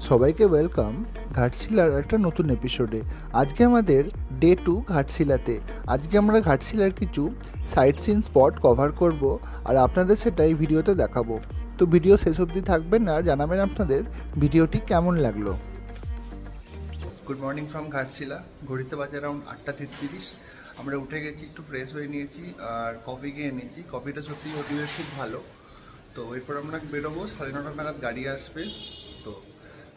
সবাইকে ওয়েলকাম ঘাটশিলার একটা নতুন এপিসোডে। আজকে আমাদের ডে 2 ঘাটশিলাতে। আজকে আমরা ঘাটশিলার কিছু সাইট সিন স্পট কভার করব আর আপনাদের সেটা এই ভিডিওতে দেখাবো। তো ভিডিও শেষ অবধি থাকবেন আর জানাবেন আপনাদের ভিডিওটি কেমন লাগলো। Good morning from Ghatshila. ঘড়িতে বাজে অ্যারাউন্ড 8:33। আমরা উঠে গেছি, একটু ফ্রেশ হয়ে নিয়েছি আর কফি খেয়ে নিয়েছি। কফিটা সত্যি হোটেলের খুব ভালো। তো এরপর আমরা বেরোবো, 9:30 নাগাদ গাড়ি আসবে। তো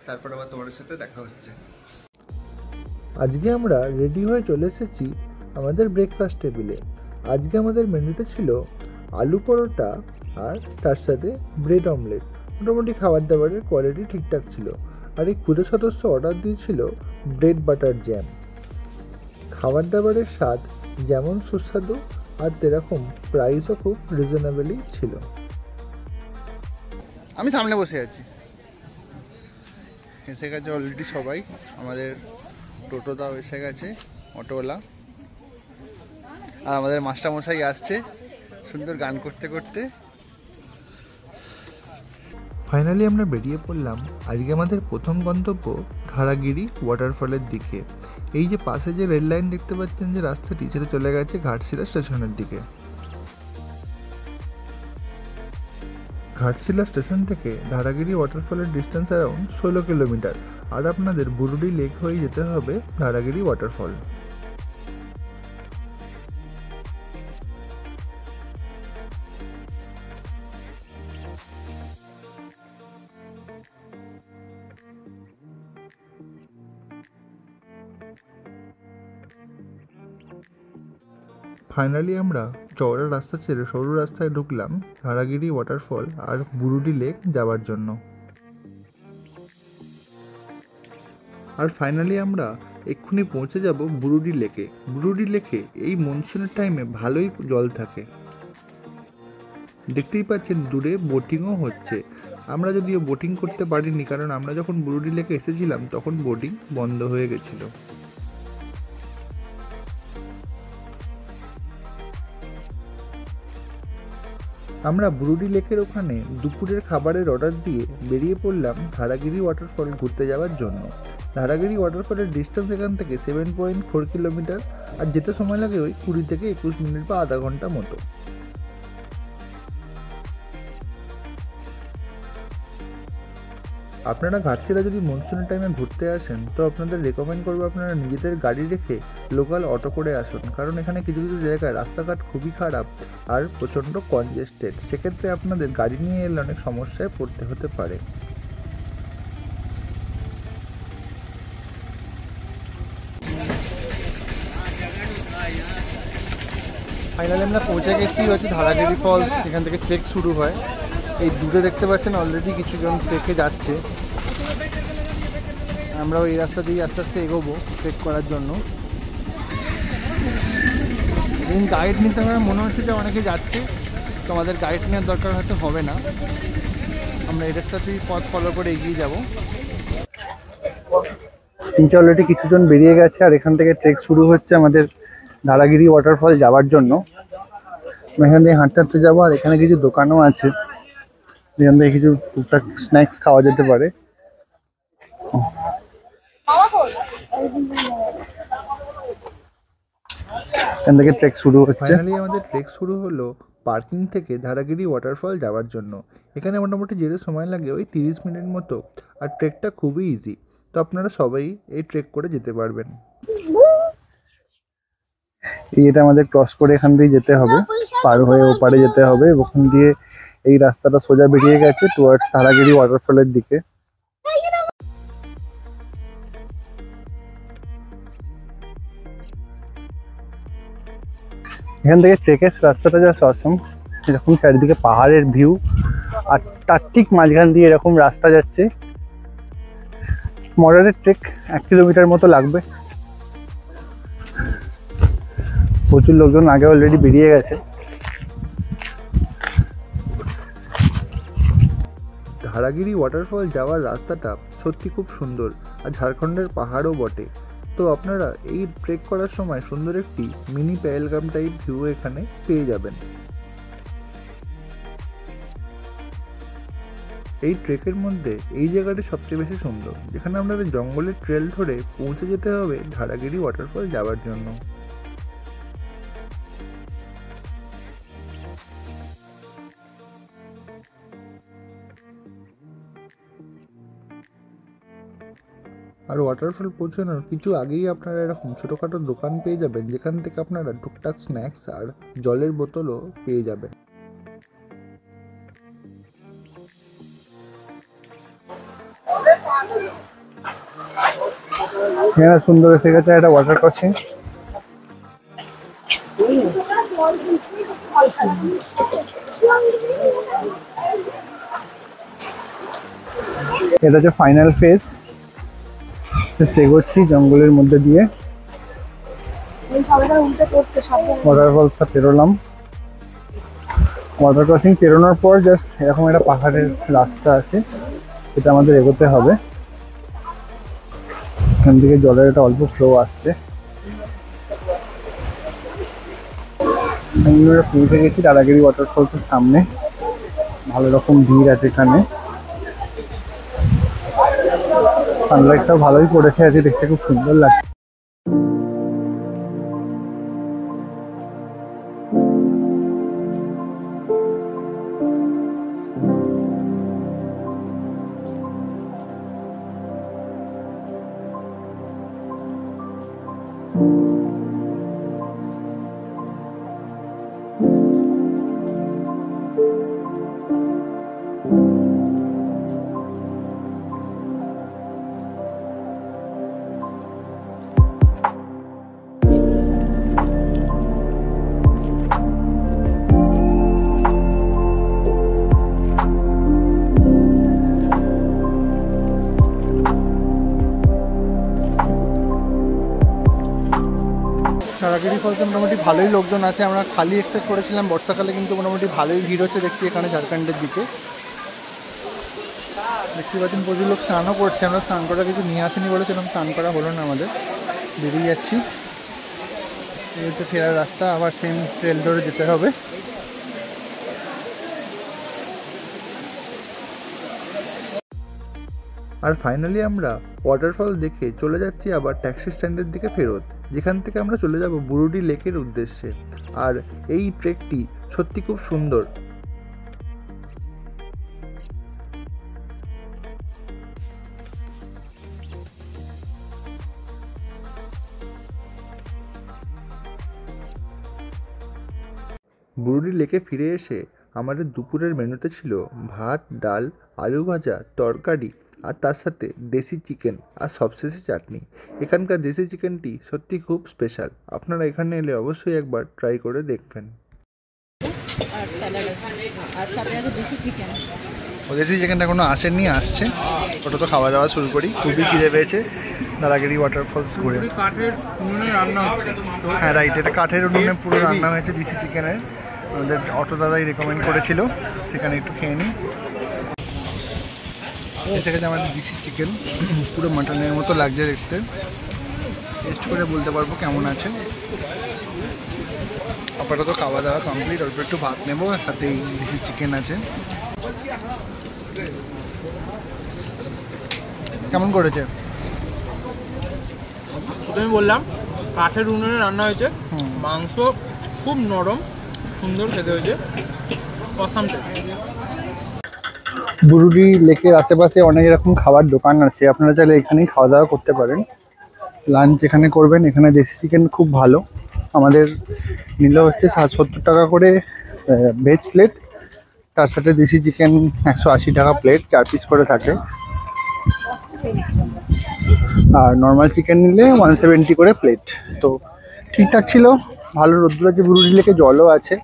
তারপর আবার তোমাদের সাথে দেখা হচ্ছে। আজকে আমরা রেডি হয়ে চলে এসেছি আমাদের ব্রেকফাস্ট টেবিলে। আজকে আমাদের মেনুতে ছিল আলু পরোটা আর তার সাথে ব্রেড অমলেট। মোটামুটি খাবার দাবারের কোয়ালিটি ঠিকঠাক ছিল। আর এই ক্ষুদে সদস্য অর্ডার দিয়েছিল ব্রেড বাটার জ্যাম। খাবার দাবারের স্বাদ যেমন সুস্বাদু আর সেরকম প্রাইসও খুব রিজনেবলই ছিল। আমি সামনে বসে আছি। এসে গেছে অলরেডি সবাই। আমাদের টোটোদাও এসে গেছে, অটোওয়ালা। আর আমাদের মাস্টারমশাই আসছে সুন্দর গান করতে করতে। ফাইনালি আমরা বেরিয়ে পড়লাম। আজকে আমাদের প্রথম গন্তব্য ধারাগিরি ওয়াটারফলের দিকে। এই যে পাশে যে রেল লাইন দেখতে পাচ্ছেন, যে রাস্তাটি, সেটা চলে গেছে ঘাটশিলা স্টেশনের দিকে। ঘাটশিলা স্টেশন থেকে ধারাগিরি ওয়াটারফলের ডিস্টেন্স অ্যারাউন্ড 16 কিলোমিটার। আর আপনাদের বুরুডি লেক হয়ে যেতে হবে ধারাগিরি ওয়াটারফল। ফাইনালি আমরা চওড়া রাস্তা ছেড়ে সরু রাস্তায় ঢুকলাম ধারাগিরি ওয়াটারফল আর বুরুডি লেক যাওয়ার জন্য। আর ফাইনালি আমরা এক্ষুনি পৌঁছে যাব বুরুডি লেকে। বুরুডি লেকে এই মনসুনের টাইমে ভালোই জল থাকে। দেখতেই পাচ্ছেন দূরে বোটিংও হচ্ছে। আমরা যদিও বোটিং করতে পারিনি, কারণ আমরা যখন বুরুডি লেকে এসেছিলাম তখন বোটিং বন্ধ হয়ে গেছিলো। আমরা বুরুডি লেকের ওখানে দুপুরের খাবারের অর্ডার দিয়ে বেরিয়ে পড়লাম ধারাগিরি ওয়াটারফল ঘুরতে যাওয়ার জন্য। ধারাগিরি ওয়াটারফলের ডিস্টেন্স এখান থেকে 7.4 কিলোমিটার। আর যেতে সময় লাগে ওই 20 থেকে 21 মিনিট বা আধা ঘন্টা মতো। আপনারা ঘাটশিলা যদি মনসুনের টাইমে ঘুরতে আসেন তো আপনাদের রেকমেন্ড করবো আপনারা নিজেদের গাড়ি রেখে লোকাল অটো করে আসুন, কারণ এখানে কিছু কিছু জায়গায় রাস্তাঘাট খুবই খারাপ আর প্রচণ্ড কনজেস্টেড। সেক্ষেত্রে আপনাদের গাড়ি নিয়ে এলে অনেক সমস্যায় পড়তে হতে পারে। ফাইনালি আমরা পৌঁছে গেছি হচ্ছে ধারাগিরি ফলস। এখান থেকে ট্রেক শুরু হয়। এই দূরে দেখতে পাচ্ছেন অলরেডি কিছুজন ট্রেকে যাচ্ছে। আমরাও এই রাস্তা দিয়ে আস্তে আস্তে এগোবো ট্রেক করার জন্য। গাইড নিতে হবে, মনে হচ্ছে যে অনেকে যাচ্ছে, তো আমাদের গাইড নেওয়ার দরকার হয়তো হবে না। আমরা এটার সাথেই পথ ফলো করে এগিয়ে যাব। অলরেডি কিছুজন বেরিয়ে গেছে আর এখান থেকে ট্রেক শুরু হচ্ছে আমাদের ধারাগিরি ওয়াটারফল যাওয়ার জন্য। এখান থেকে হাঁটতে হাঁটতে যাবো। আর এখানে কিছু দোকানও আছে, এখান থেকে কিছু টুকটাক স্ন্যাক্স খাওয়া যেতে পারে। এখান থেকে ট্রেক শুরু হচ্ছে। ফাইনালি আমাদের ট্রেক শুরু হলো পার্কিং থেকে ধারাগিরি ওয়াটারফল যাওয়ার জন্য। এখানে মোটামুটি যেতে সময় লাগে ওই 30 মিনিট মতো। আর ট্রেকটা খুবই ইজি, তো আপনারা সবাই এই ট্রেক করে যেতে পারবেন। এটা আমাদের ক্রস করে এখান দিয়ে যেতে হবে, পার হয়ে ওপারে যেতে হবে। ওখান দিয়ে এই রাস্তাটা সোজা বেরিয়ে গেছে টুয়ার্ডস ধারাগিরি ওয়াটারফলের দিকে। এখান থেকে ট্রেকের রাস্তাটা যা অসম, এরকম চারিদিকে পাহাড়ের ভিউ আর তার ঠিক মাঝখান দিয়ে এরকম রাস্তা যাচ্ছে। মডারেট ট্রেক, 1 কিলোমিটার মতো লাগবে। প্রচুর লোকজন আগে অলরেডি বেরিয়ে গেছে। ধারাগিরি ওয়াটারফল যাওয়ার রাস্তাটা সত্যি খুব সুন্দর আর ঝাড়খণ্ডের পাহাড়ও বটে। তো আপনারা এই ট্রেক করার সময় সুন্দর একটি মিনি পেহেলগাম টাইপ ভিউ এখানে পেয়ে যাবেন। এই ট্রেকের মধ্যে এই জায়গাটি সবচেয়ে বেশি সুন্দর, যেখানে আপনাদের জঙ্গলের ট্রেল ধরে পৌঁছে যেতে হবে ধারাগিরি ওয়াটারফল যাওয়ার জন্য। আর ওয়াটারফল পৌঁছানোর কিছু আগেই আপনারা এরকম ছোটোখাটো দোকান পেয়ে যাবেন, যেখান থেকে আপনারা টুকটাক স্ন্যাক্স আর জলের বোতলও পেয়ে যাবেন। হ্যাঁ, সুন্দর এসে গেছে একটা ওয়াটার ক্রসিং। এটা হচ্ছে ফাইনাল ফেজ। এগোচ্ছি জঙ্গলের মধ্যে দিয়ে, ওয়াটারফলসটা পেরোলাম। ওয়াটার ক্রসিং পেরোনোর পর জাস্ট এরকম একটা পাহাড়ের রাস্তা আছে, এটা আমাদের এগোতে হবে। এখান থেকে জলের একটা অল্প ফ্লো আসছে। আমরা পৌঁছে গেছি ধারাগিরি ওয়াটারফলসের সামনে। ভালো রকম ভিড় আছে এখানে, সানলাইটটাও ভালোই পড়েছে, আছে দেখতে খুব সুন্দর লাগছে। ধারাগিরি ফলসে মোটামুটি ভালোই লোকজন আছে। আমরা খালি এক্সপেক্ট করেছিলাম বর্ষাকালে, কিন্তু মোটামুটি ভালোই ভিড় হচ্ছে দেখছি এখানে ঝাড়খণ্ডের দিকে। দেখতে পাচ্ছেন প্রচুর লোক স্নানও করছে। আমরা স্নান করা কিছু নিয়ে আসিনি বলে সেরকম স্নান করা হলো না আমাদের, বেরিয়ে যাচ্ছি। এই হচ্ছে ফেরার রাস্তা, আবার সেম ট্রেল ধরে যেতে হবে। আর ফাইনালি আমরা ওয়াটারফল দেখে চলে যাচ্ছি আবার ট্যাক্সি স্ট্যান্ডের দিকে ফেরত, যেখান থেকে আমরা চলে যাব বুরুডি লেকের উদ্দেশ্যে। আর এই ট্রেকটি সত্যি খুব সুন্দর। বুরুডি লেকে ফিরে এসে আমাদের দুপুরের মেনুতে ছিল ভাত, ডাল, আলু ভাজা, তরকারি আর তার সাথে দেশি চিকেন আর সবশেষে চাটনি। এখানকার দেশি চিকেনটি সত্যি খুব স্পেশাল, আপনারা এখানে এলে অবশ্যই একবার ট্রাই করে দেখবেন। আর স্যালাড আছে, আর সাথে আছে দেশি চিকেন। ও দেশি চিকেনটা কোনো আসেনি, আসছে। ওটা তো খাওয়া দাওয়া শুরু করি, খুবই খিদে পেয়েছে। ধারাগিরি ওয়াটারফলস ঘুরে। কাঠের উনুনে রান্না হচ্ছে। হ্যাঁ রাইট, এটা কাঠের উনুনে পুরো রান্না হয়েছে দেশি চিকেনের। আমাদের অটো দাদাই রেকমেন্ড করেছিল, সেখানে একটু খেয়ে নিই। এটা থেকে আমাদের দেশি চিকেন পুরো মাটনের মতো লাগছে দেখতে। টেস্ট করে বলতে পারবো কেমন আছে। আপাতত খাওয়া দাওয়া কমপ্লিট, অল্প একটু ভাত নেবো, আর সাথে এই দেশি চিকেন আছে। কেমন করেছে? প্রথমে বললাম কাঠের উনুনে রান্না হয়েছে, মাংস খুব নরম, সুন্দর খেতে হয়েছে, অসাম টেস্ট। বুরুডি লেকের আশেপাশে অনেক রকম খাবার দোকান আছে, আপনারা চাইলে এখানেই খাওয়া দাওয়া করতে পারেন। লাঞ্চ এখানে করবেন। এখানে দেশি চিকেন খুব ভালো। আমাদের নিল হচ্ছে 70 টাকা করে ভেজ প্লেট, তার সাথে দেশি চিকেন 180 টাকা প্লেট, 4 পিস করে থাকে। আর নর্মাল চিকেন নিলে 170 করে প্লেট। তো ঠিকঠাক ছিল, ভালো রোদ্দুর আছে, বুরুডি লেকে জলও আছে।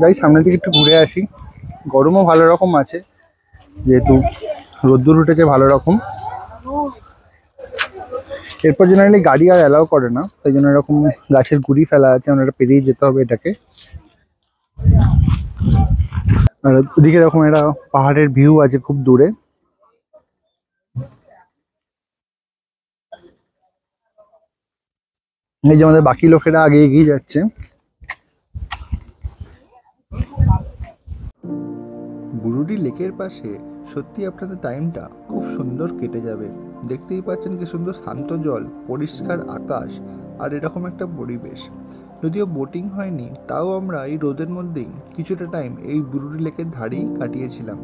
যাই সামনের দিকে একটু ঘুরে আসি। গরমও ভালো রকম আছে, যেহেতু রোদ্দুর উঠেছে ভালো রকম। এরপর জেনারেলি গাড়ি আর অ্যালাউ করে না, তাই জন্য এরকম গাছের গুড়ি ফেলা আছে, আমরা পেরিয়ে যেতে হবে এটাকে। আর ওদিকে এরকম একটা পাহাড়ের ভিউ আছে খুব দূরে। এই যে আমাদের বাকি লোকেরা আগে এগিয়ে যাচ্ছে। বুরুডি লেকের পাশে সত্যি আপনাদের টাইমটা খুব সুন্দর কেটে যাবে। দেখতেই পাচ্ছেন কি সুন্দর শান্ত জল, পরিষ্কার আকাশ আর এরকম একটা পরিবেশ। যদিও বোটিং হয়নি, তাও আমরা এই রোদের মধ্যেই কিছুটা টাইম এই বুরুডি লেকের ধারেই কাটিয়েছিলাম।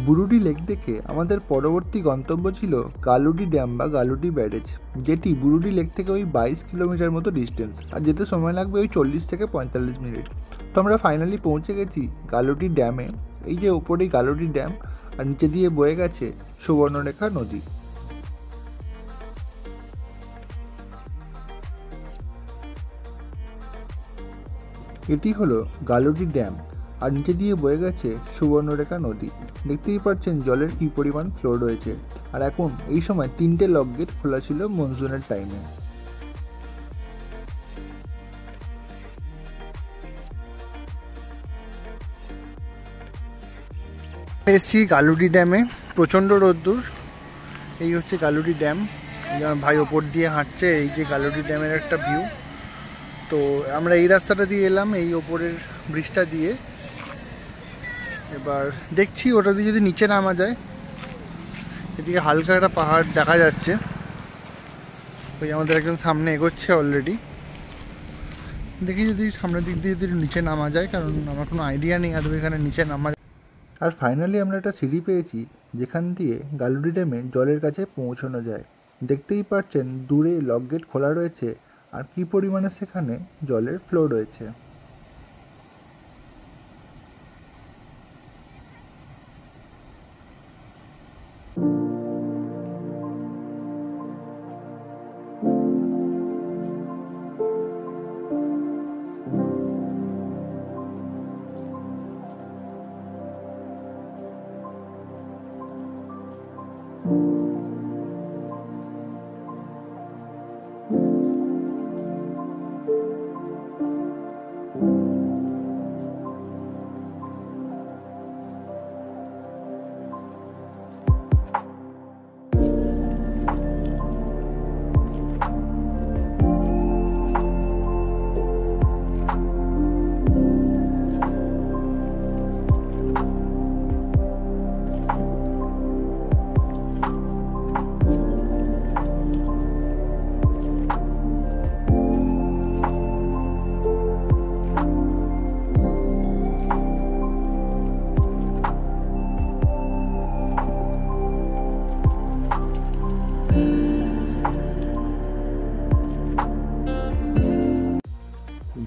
বুরুডি লেক দেখে আমাদের পরবর্তী গন্তব্য ছিল গালুডি ড্যাম বা গালুডি ব্যারেজ, যেটি বুরুডি লেক থেকে ওই 22 কিলোমিটার মতো ডিস্টেন্স, আর যেতে সময় লাগবে ওই 40 থেকে 45 মিনিট। তো আমরা ফাইনালি পৌঁছে গেছি গালুডি ড্যামে। এই যে উপরেই গালুডি ড্যাম, আর নিচে দিয়ে বয়ে গেছে সুবর্ণরেখা নদী। এটি হলো গালুডি ড্যাম, আর নিচে দিয়ে বয়ে গেছে সুবর্ণরেখা নদী। দেখতেই পাচ্ছেন জলের কী পরিমাণ ফ্লো রয়েছে। আর এখন এই সময় 3টে লক গেট খোলা ছিল মনসুনের টাইমে। এসছি গালুডি ড্যামে, প্রচণ্ড রোদ্দুর। এই হচ্ছে গালুডি ড্যাম, ভাই ওপর দিয়ে হাঁটছে। এই যে গালুডি ড্যামের একটা ভিউ। তো আমরা এই রাস্তাটা দিয়ে এলাম, এই ওপরের ব্রিজটা দিয়ে। এবার দেখছি ওটা দিয়ে যদি নিচে নামা যায়। এদিকে হালকা একটা পাহাড় দেখা যাচ্ছে। ওই আমাদের একজন সামনে এগোচ্ছে অলরেডি। দেখি যদি সামনের দিক দিয়ে যদি নিচে নামা যায়, কারণ আমার কোনো আইডিয়া নেই আদৌ এখানে নিচে নামা। আর ফাইনালি আমরা একটা সিঁড়ি পেয়েছি, যেখান দিয়ে গালুডি ড্যামে জলের কাছে পৌঁছানো যায়। দেখতেই পাচ্ছেন দূরে লক গেট খোলা রয়েছে, আর কী পরিমাণে সেখানে জলের ফ্লো রয়েছে।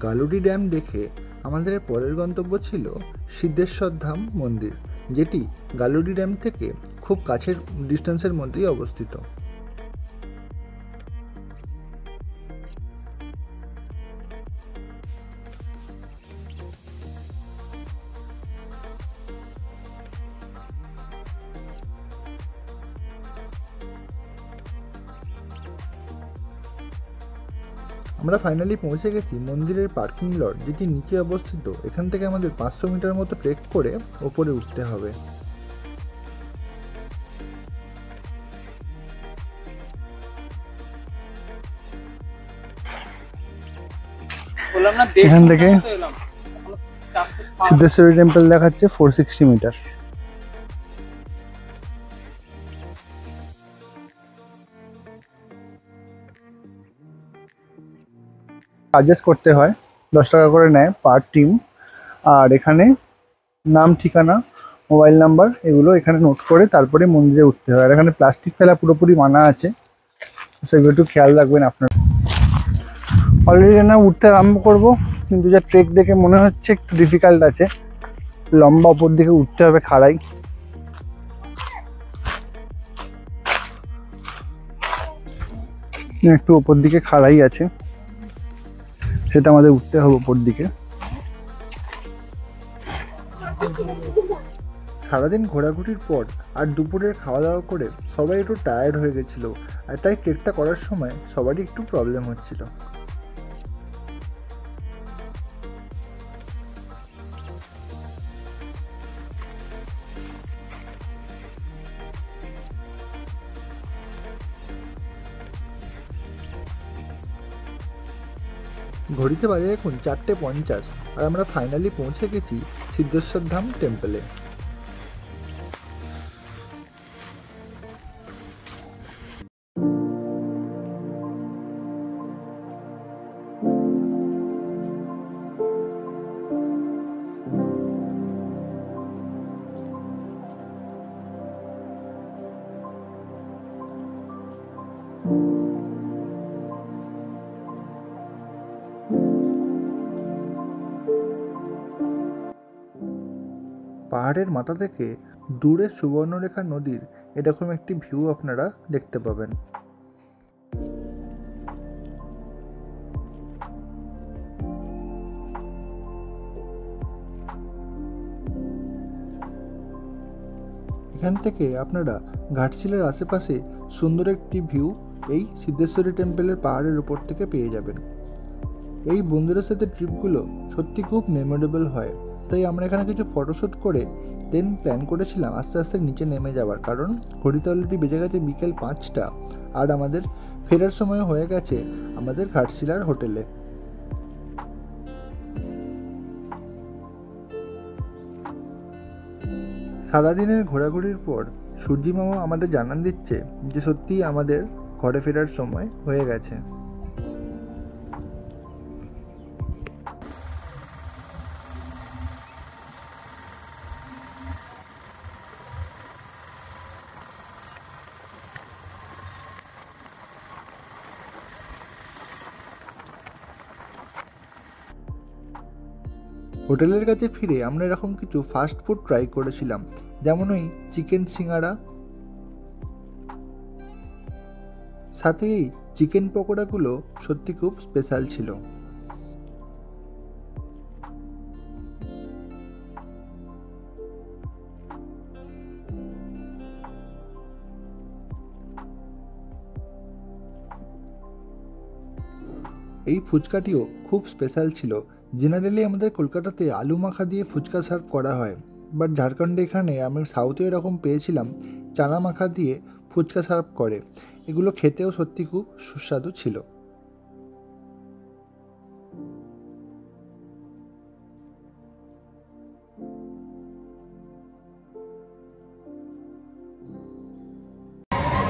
গালুডি ড্যাম দেখে আমাদের পরের গন্তব্য ছিল সিদ্ধেশ্বর ধাম মন্দির, যেটি গালুডি ড্যাম থেকে খুব কাছের ডিস্টেন্সের মধ্যেই অবস্থিত। আমরা ফাইনালি পৌঁছে গেছি মন্দিরের পার্কিং লট, যেটি নিচে অবস্থিত। এখান থেকে আমাদের 500 মিটার মতো ট্রেক করে ওপরে উঠতে হবে। এখান থেকে সিদ্ধেশ্বরী টেম্পল দেখাচ্ছে 460 মিটার। চার্জেস করতে হয়, 10 টাকা করে নেয় পার টিম। আর এখানে নাম, ঠিকানা, মোবাইল নাম্বার এগুলো এখানে নোট করে তারপরে মন্দিরে উঠতে হয়। আর এখানে প্লাস্টিক ফেলা পুরোপুরি মানা আছে, সেগুলো একটু খেয়াল রাখবেন আপনারা। অলরেডি না উঠতে আরম্ভ করবো। কিন্তু যা ট্রেক দেখে মনে হচ্ছে একটু ডিফিকাল্ট আছে, লম্বা উপর দিকে উঠতে হবে খাড়াই। একটু উপর দিকে খাড়াই আছে, সেটা আমাদের উঠতে হবে উপর দিকে। সারাদিন ঘোরাঘুরির পর আর দুপুরের খাওয়া দাওয়া করে সবাই একটু টায়ার্ড হয়ে গেছিলো, আর তাই ট্রেকটা করার সময় সবারই একটু প্রবলেম হচ্ছিল। ঘড়িতে বাজে এখন 4:50 আর আমরা ফাইনালি পৌঁছে গেছি সিদ্ধেশ্বর ধাম টেম্পলে। পাহাড়ের মাথা থেকে দূরে সুবর্ণরেখা নদীর এরকম একটি ভিউ আপনারা দেখতে পাবেন। এখান থেকে আপনারা ঘাটশিলার আশেপাশে সুন্দর একটি ভিউ এই সিদ্ধেশ্বরী টেম্পলের পাহাড়ের উপর থেকে পেয়ে যাবেন। এই বন্ধুদের সাথে ট্রিপগুলো সত্যি খুব মেমোরেবল হয়, তাই আমরা এখানে কিছু ফটোশ্যুট করে দেন প্ল্যান করেছিলাম আস্তে আস্তে নিচে নেমে যাওয়ার, কারণ ঘড়িতে অলরেডি বেজে গেছে বিকেল 5টা আর আমাদের ফেরার সময় হয়ে গেছে আমাদের ঘাটশিলার হোটেলে। সারাদিনের ঘোরাঘুরির পর সূর্যি মামা আমাদের জানান দিচ্ছে যে সত্যিই আমাদের ঘরে ফেরার সময় হয়ে গেছে। হোটেলের কাছে ফিরে আমরা এরকম কিছু ফাস্ট ফুড ট্রাই করেছিলাম, যেমন ওই চিকেন সিঙ্গারা, সাথে এই চিকেন পকোড়াগুলো সত্যি খুব স্পেশাল ছিল। এই ফুচকাটিও খুব স্পেশাল ছিল। জেনারেলি আমাদের কলকাতাতে আলু মাখা দিয়ে ফুচকা সার্ভ করা হয়, বাট ঝাড়খণ্ডে এখানে আমি সাউথে এরকম পেয়েছিলাম চানা মাখা দিয়ে ফুচকা সার্ভ করে। এগুলো খেতেও সত্যি খুব সুস্বাদু ছিল।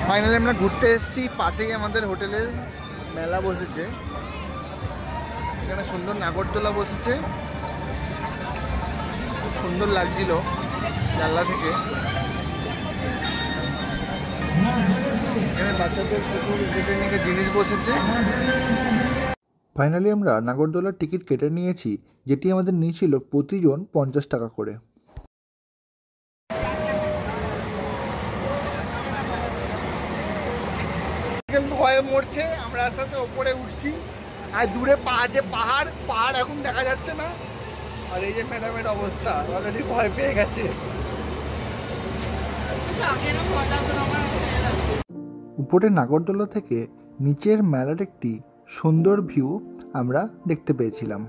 ফাইনালি আমরা ঘুরতে এসেছি, পাশেই আমাদের হোটেলের মেলা বসেছে, এখানে সুন্দর নাগরদোলা বসেছে, খুব সুন্দর লাগছিল জানলা থেকে। এখানে বাচ্চাদের প্রচুর এন্টারটেইনিংয়ের জিনিস বসেছে। ফাইনালি আমরা নাগরদোলার টিকিট কেটে নিয়েছি, যেটি আমাদের নিয়েছিল প্রতিজন 50 টাকা করে। ভয়ে মরছে, আমরা আস্তে আস্তে ওপরে উঠছি, আর দূরে আছে পাহাড়, পাহাড় এখন দেখা যাচ্ছে না। আর এই যে ম্যাডামের অবস্থা, অলরেডি ভয় পেয়ে গেছে। উপরে নাগরদোলা থেকে নিচের মেলার একটি সুন্দর ভিউ আমরা দেখতে পেয়েছিলাম।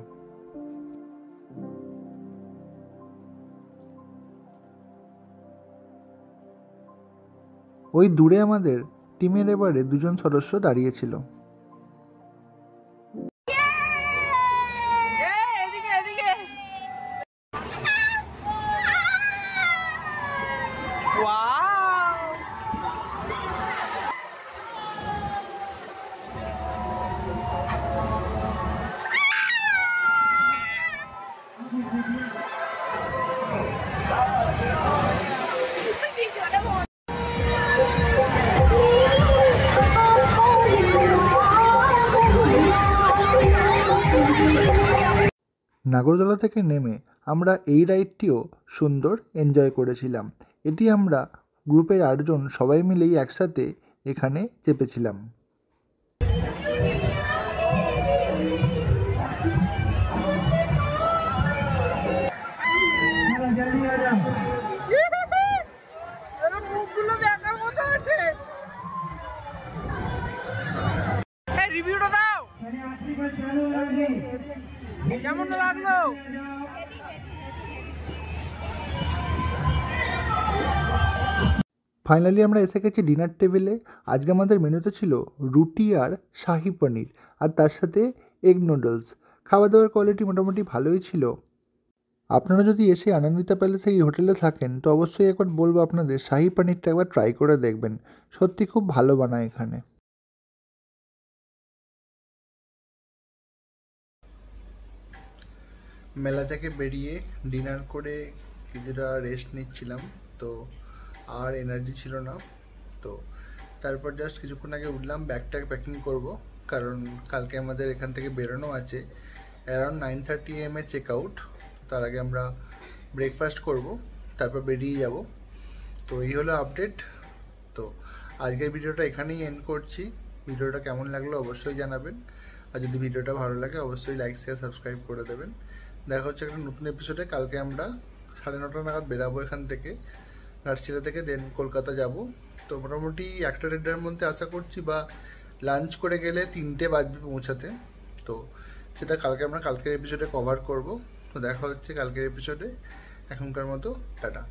ওই দূরে আমাদের টিমের এবারে 2জন সদস্য দাঁড়িয়েছিল। নাগরদোলা থেকে নেমে আমরা এই রাইডটিও সুন্দর এনজয় করেছিলাম। এটি আমরা গ্রুপের 8 জন সবাই মিলেই একসাথে এখানে চেপেছিলাম। রিভিউটা দাও, কেমন লাগলো? ফাইনালি আমরা এসে গেছি ডিনার টেবিলে। আজকে আমাদের মেনুতে ছিল রুটি আর শাহি পনির, আর তার সাথে এগ নুডলস। খাওয়া দাওয়ার কোয়ালিটি মোটামুটি ভালোই ছিল। আপনারা যদি এসে আনন্দিতা প্যালেস এই হোটেলে থাকেন তো অবশ্যই একবার বলবো আপনাদের শাহি পনিরটা একবার ট্রাই করে দেখবেন, সত্যি খুব ভালো বানায় এখানে। মেলা থেকে বেরিয়ে ডিনার করে কিছুটা রেস্ট নিচ্ছিলাম, তো আর এনার্জি ছিল না। তো তারপর জাস্ট কিছুক্ষণ আগে উঠলাম ব্যাগটা প্যাকিং করব, কারণ কালকে আমাদের এখান থেকে বেরোনো আছে। Around 9:30 AM check out. তার আগে আমরা ব্রেকফাস্ট করব, তারপর বেরিয়ে যাব। তো এই হলো আপডেট। তো আজকের ভিডিওটা এখানেই এন্ড করছি। ভিডিওটা কেমন লাগলো অবশ্যই জানাবেন, আর যদি ভিডিওটা ভালো লাগে অবশ্যই লাইক শেয়ার সাবস্ক্রাইব করে দেবেন। দেখা হচ্ছে একটা নতুন এপিসোডে। কালকে আমরা 9:30 নাগাদ বেরাবো এখান থেকে, ঘাটশিলা থেকে, দেন কলকাতা যাব। তো মোটামুটি 1-1:30 মধ্যে আশা করছি, বা লাঞ্চ করে গেলে 3টে বাজবে পৌঁছাতে। তো সেটা কালকের এপিসোডে কভার করব। তো দেখা হচ্ছে কালকের এপিসোডে। এখনকার মতো টাটা।